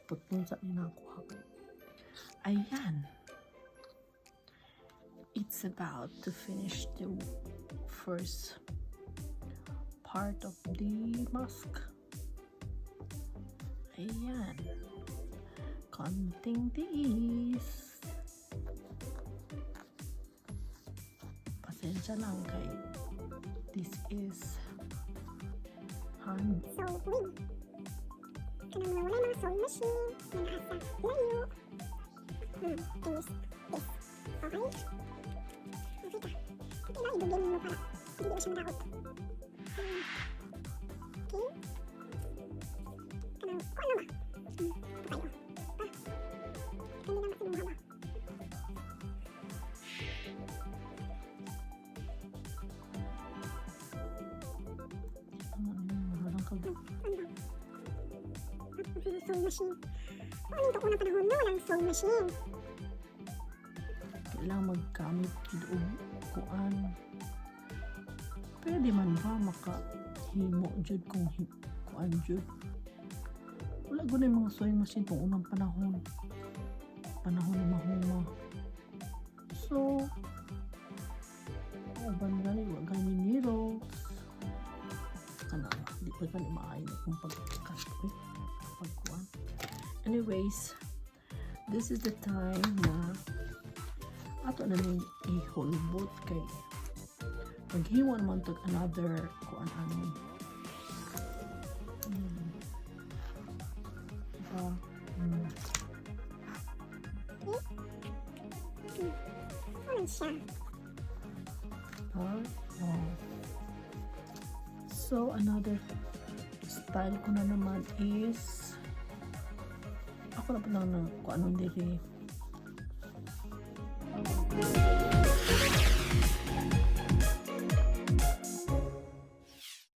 putpun sa ninakuha ko. Ayan. It's about to finish the first part of the mask. Ayan. Konting tiis. Pasensya lang kay this is hand. Sewing. Kanang wala mga sewing machine. Mga asa. Layo. This. Okay? Okay ka. Okay lang, ibigay mo para hindi mo siya madakot. Okay? Kanang, kung ano ba? Patay ko. Kanina lang masinuha ba? Ano ka ba? Ano ba? Sewing machine. Ano ito unang panahon na walang sewing machine? Kailangan magkamit o kuan. Pwede man ba makahimo jud kung kuan jud? Wala gud mga sewing machine tong unang panahon ni mahuma. So uban gani wa gani niro kana di pa gani maayo kung pagkuan. Anyways, this is the time na ato na ning ihulbot kay paghiwan man to another kuan ano. Ano siya? So another style ko na naman is ako na pa lang kung anong diri